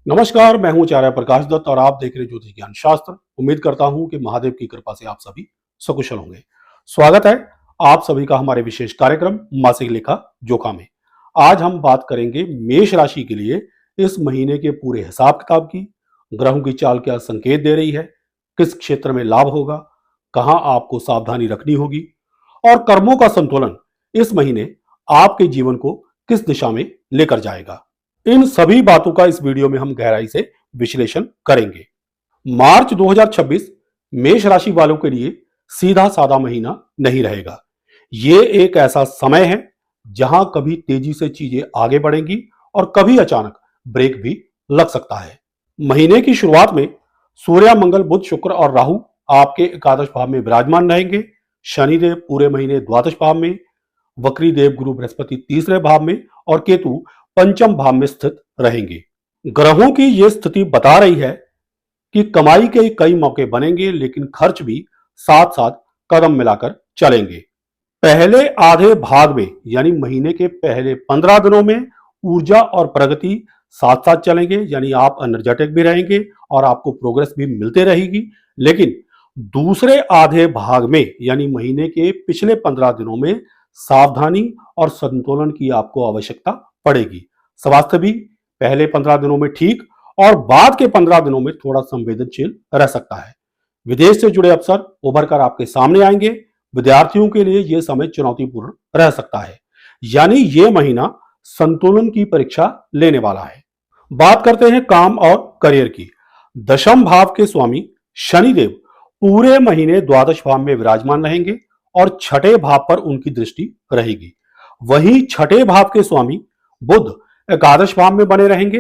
नमस्कार, मैं हूं आचार्य प्रकाश दत्त और आप देख रहे ज्योतिष ज्ञान शास्त्र। उम्मीद करता हूं कि महादेव की कृपा से आप सभी सकुशल होंगे। स्वागत है आप सभी का हमारे विशेष कार्यक्रम मासिक लेखा जोखा में। आज हम बात करेंगे मेष राशि के लिए इस महीने के पूरे हिसाब किताब की। ग्रहों की चाल क्या संकेत दे रही है, किस क्षेत्र में लाभ होगा, कहां आपको सावधानी रखनी होगी और कर्मों का संतुलन इस महीने आपके जीवन को किस दिशा में लेकर जाएगा। इन सभी बातों का इस वीडियो में हम गहराई से विश्लेषण करेंगे। मार्च 2026 मेष राशि वालों के लिए सीधा साधा महीना नहीं रहेगा। ये एक ऐसा समय है जहां कभी तेजी से चीजें आगे बढ़ेंगी और कभी अचानक ब्रेक भी लग सकता है। महीने की शुरुआत में सूर्य, मंगल, बुध, शुक्र और राहु आपके एकादश भाव में विराजमान रहेंगे। शनिदेव पूरे महीने द्वादश भाव में, वक्री देव गुरु बृहस्पति तीसरे भाव में और केतु पंचम भाव में स्थित रहेंगे। ग्रहों की यह स्थिति बता रही है कि कमाई के कई मौके बनेंगे, लेकिन खर्च भी साथ साथ कदम मिलाकर चलेंगे। पहले आधे भाग में यानी महीने के पहले 15 दिनों में ऊर्जा और प्रगति साथ साथ चलेंगे, यानी आप एनर्जेटिक भी रहेंगे और आपको प्रोग्रेस भी मिलते रहेगी। लेकिन दूसरे आधे भाग में यानी महीने के पिछले 15 दिनों में सावधानी और संतुलन की आपको आवश्यकता पड़ेगी। स्वास्थ्य भी पहले 15 दिनों में ठीक और बाद के 15 दिनों में थोड़ा संवेदनशील रह सकता है। विदेश से जुड़े अवसर उभर कर आपके सामने आएंगे। विद्यार्थियों के लिए यह समय चुनौतीपूर्ण रह सकता है, यानी यह महीना संतुलन की परीक्षा लेने वाला है। बात करते हैं काम और करियर की। दशम भाव के स्वामी शनिदेव पूरे महीने द्वादश भाव में विराजमान रहेंगे और छठे भाव पर उनकी दृष्टि रहेगी। वहीं छठे भाव के स्वामी बुध एकादश भाव में बने रहेंगे।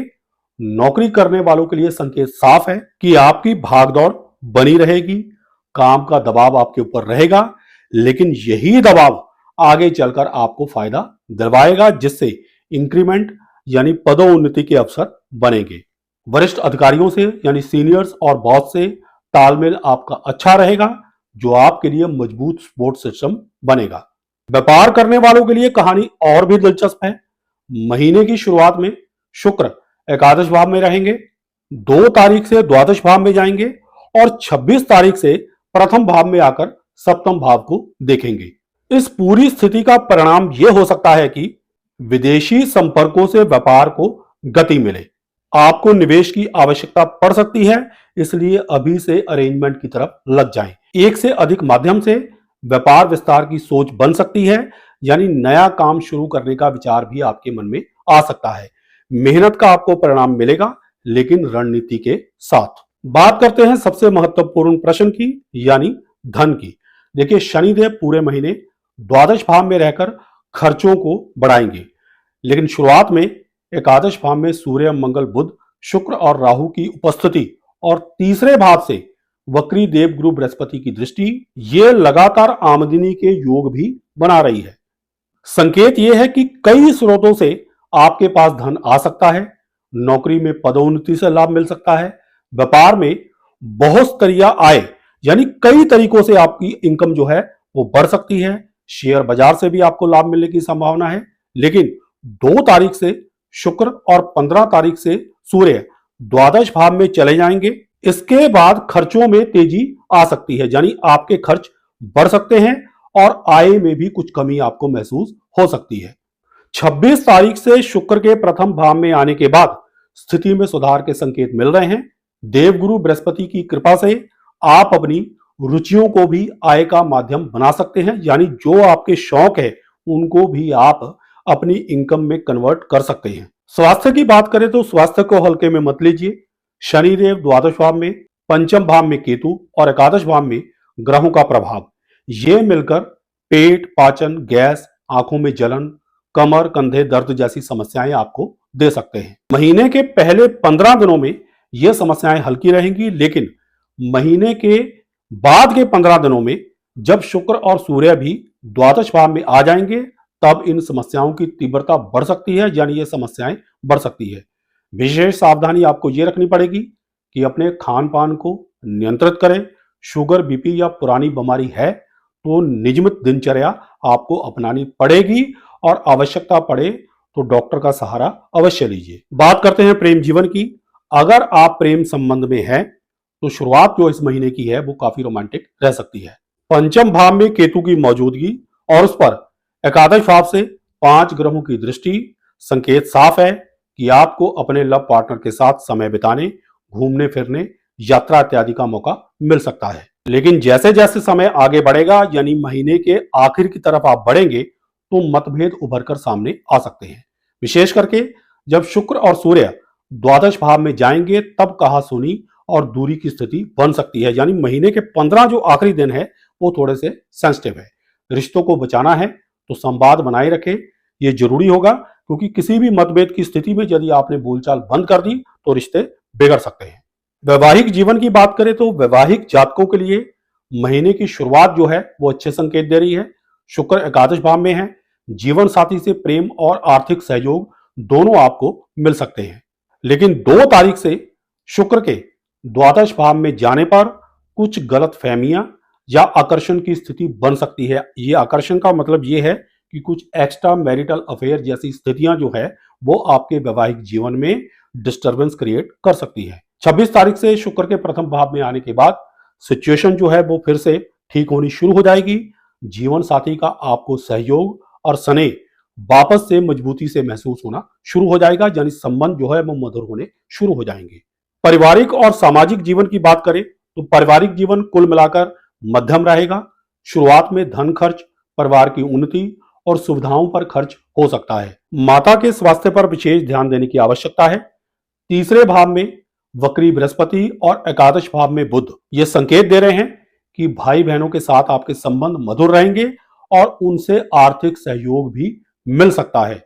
नौकरी करने वालों के लिए संकेत साफ है कि आपकी भागदौड़ बनी रहेगी, काम का दबाव आपके ऊपर रहेगा, लेकिन यही दबाव आगे चलकर आपको फायदा दिलवाएगा, जिससे इंक्रीमेंट यानी पदोन्नति के अवसर बनेंगे। वरिष्ठ अधिकारियों से यानी सीनियर्स और बॉस से तालमेल आपका अच्छा रहेगा, जो आपके लिए मजबूत सपोर्ट सिस्टम बनेगा। व्यापार करने वालों के लिए कहानी और भी दिलचस्प है। महीने की शुरुआत में शुक्र एकादश भाव में रहेंगे, 2 तारीख से द्वादश भाव में जाएंगे और 26 तारीख से प्रथम भाव में आकर सप्तम भाव को देखेंगे। इस पूरी स्थिति का परिणाम यह हो सकता है कि विदेशी संपर्कों से व्यापार को गति मिले। आपको निवेश की आवश्यकता पड़ सकती है, इसलिए अभी से अरेंजमेंट की तरफ लग जाएं। एक से अधिक माध्यम से व्यापार विस्तार की सोच बन सकती है, यानी नया काम शुरू करने का विचार भी आपके मन में आ सकता है। मेहनत का आपको परिणाम मिलेगा, लेकिन रणनीति के साथ। बात करते हैं सबसे महत्वपूर्ण प्रश्न की, यानी धन की। देखिए, शनिदेव पूरे महीने द्वादश भाव में रहकर खर्चों को बढ़ाएंगे, लेकिन शुरुआत में एकादश भाव में सूर्य, मंगल, बुध, शुक्र और राहु की उपस्थिति और तीसरे भाव से वक्री देव गुरु बृहस्पति की दृष्टि ये लगातार आमदनी के योग भी बना रही है। संकेत यह है कि कई स्रोतों से आपके पास धन आ सकता है। नौकरी में पदोन्नति से लाभ मिल सकता है। व्यापार में बहुस्तरीय आय यानी कई तरीकों से आपकी इनकम जो है वो बढ़ सकती है। शेयर बाजार से भी आपको लाभ मिलने की संभावना है। लेकिन 2 तारीख से शुक्र और 15 तारीख से सूर्य द्वादश भाव में चले जाएंगे। इसके बाद खर्चों में तेजी आ सकती है, यानी आपके खर्च बढ़ सकते हैं और आय में भी कुछ कमी आपको महसूस हो सकती है। 26 तारीख से शुक्र के प्रथम भाव में आने के बाद स्थिति में सुधार के संकेत मिल रहे हैं। देवगुरु बृहस्पति की कृपा से आप अपनी रुचियों को भी आय का माध्यम बना सकते हैं, यानी जो आपके शौक है उनको भी आप अपनी इनकम में कन्वर्ट कर सकते हैं। स्वास्थ्य की बात करें तो स्वास्थ्य को हल्के में मत लीजिए। शनिदेव द्वादश भाव में, पंचम भाव में केतु और एकादश भाव में ग्रहों का प्रभाव, ये मिलकर पेट, पाचन, गैस, आंखों में जलन, कमर, कंधे दर्द जैसी समस्याएं आपको दे सकते हैं। महीने के पहले 15 दिनों में ये समस्याएं हल्की रहेंगी, लेकिन महीने के बाद के 15 दिनों में जब शुक्र और सूर्य भी द्वादश भाव में आ जाएंगे, तब इन समस्याओं की तीव्रता बढ़ सकती है, यानी ये समस्याएं बढ़ सकती है। विशेष सावधानी आपको ये रखनी पड़ेगी कि अपने खान पान को नियंत्रित करें। शुगर, बीपी या पुरानी बीमारी है तो नियमित दिनचर्या आपको अपनानी पड़ेगी और आवश्यकता पड़े तो डॉक्टर का सहारा अवश्य लीजिए। बात करते हैं प्रेम जीवन की। अगर आप प्रेम संबंध में हैं तो शुरुआत जो इस महीने की है वो काफी रोमांटिक रह सकती है। पंचम भाव में केतु की मौजूदगी और उस पर एकादश भाव से 5 ग्रहों की दृष्टि, संकेत साफ है कि आपको अपने लव पार्टनर के साथ समय बिताने, घूमने फिरने, यात्रा इत्यादि का मौका मिल सकता है। लेकिन जैसे जैसे समय आगे बढ़ेगा, यानी महीने के आखिर की तरफ आप बढ़ेंगे, तो मतभेद उभर कर सामने आ सकते हैं। विशेष करके जब शुक्र और सूर्य द्वादश भाव में जाएंगे तब कहासुनी और दूरी की स्थिति बन सकती है। यानी महीने के 15 जो आखिरी दिन है वो थोड़े से सेंसिटिव है। रिश्तों को बचाना है तो संवाद बनाए रखें, ये जरूरी होगा, क्योंकि किसी भी मतभेद की स्थिति में यदि आपने बोलचाल बंद कर दी तो रिश्ते बिगड़ सकते हैं। वैवाहिक जीवन की बात करें तो वैवाहिक जातकों के लिए महीने की शुरुआत जो है वो अच्छे संकेत दे रही है। शुक्र एकादश भाव में है, जीवन साथी से प्रेम और आर्थिक सहयोग दोनों आपको मिल सकते हैं। लेकिन 2 तारीख से शुक्र के द्वादश भाव में जाने पर कुछ गलत फहमियां या आकर्षण की स्थिति बन सकती है। ये आकर्षण का मतलब ये है कि कुछ एक्स्ट्रा मैरिटल अफेयर जैसी स्थितियां जो है वो आपके वैवाहिक जीवन में डिस्टरबेंस क्रिएट कर सकती है। 26 तारीख से शुक्र के प्रथम भाव में आने के बाद सिचुएशन जो है वो फिर से ठीक होनी शुरू हो जाएगी। जीवन साथी का आपको सहयोग और स्नेह वापस से मजबूती से महसूस होना शुरू हो जाएगा, यानी संबंध जो है वो मधुर होने शुरू हो जाएंगे। पारिवारिक और सामाजिक जीवन की बात करें तो पारिवारिक जीवन कुल मिलाकर मध्यम रहेगा। शुरुआत में धन खर्च, परिवार की उन्नति और सुविधाओं पर खर्च हो सकता है। माता के स्वास्थ्य पर विशेष ध्यान देने की आवश्यकता है। तीसरे भाव में वक्री बृहस्पति और एकादश भाव में बुध ये संकेत दे रहे हैं कि भाई बहनों के साथ आपके संबंध मधुर रहेंगे और उनसे आर्थिक सहयोग भी मिल सकता है।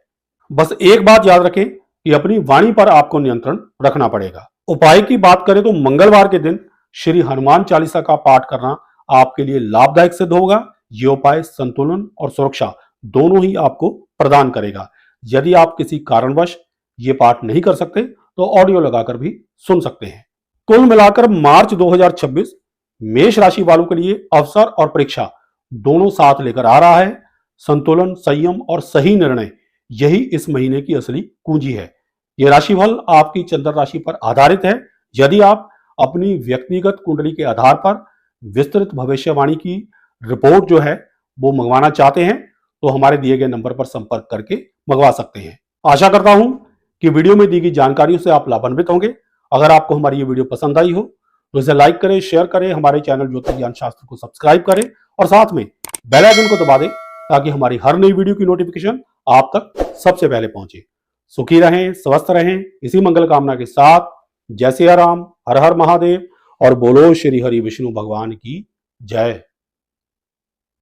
बस एक बात याद रखें कि अपनी वाणी पर आपको नियंत्रण रखना पड़ेगा। उपाय की बात करें तो मंगलवार के दिन श्री हनुमान चालीसा का पाठ करना आपके लिए लाभदायक सिद्ध होगा। ये उपाय संतुलन और सुरक्षा दोनों ही आपको प्रदान करेगा। यदि आप किसी कारणवश ये पाठ नहीं कर सकते तो ऑडियो लगाकर भी सुन सकते हैं। कुल मिलाकर मार्च 2026 मेष राशि वालों के लिए अवसर और परीक्षा दोनों साथ लेकर आ रहा है। संतुलन, संयम और सही निर्णय यही इस महीने की असली कुंजी है। यह राशिफल आपकी चंद्र राशि पर आधारित है। यदि आप अपनी व्यक्तिगत कुंडली के आधार पर विस्तृत भविष्यवाणी की रिपोर्ट जो है वो मंगवाना चाहते हैं तो हमारे दिए गए नंबर पर संपर्क करके मंगवा सकते हैं। आशा करता हूं कि वीडियो में दी गई जानकारियों से आप लाभान्वित होंगे। अगर आपको हमारी ये वीडियो पसंद आई हो तो इसे लाइक करें, शेयर करें, हमारे चैनल ज्योतिष ज्ञान शास्त्र को सब्सक्राइब करें और साथ में बेल आइकन को दबा दें ताकि हमारी हर नई वीडियो की नोटिफिकेशन आप तक सबसे पहले पहुंचे। सुखी रहें, स्वस्थ रहें, इसी मंगल कामना के साथ जय सिया राम, हर हर महादेव और बोलो श्री हरि विष्णु भगवान की जय।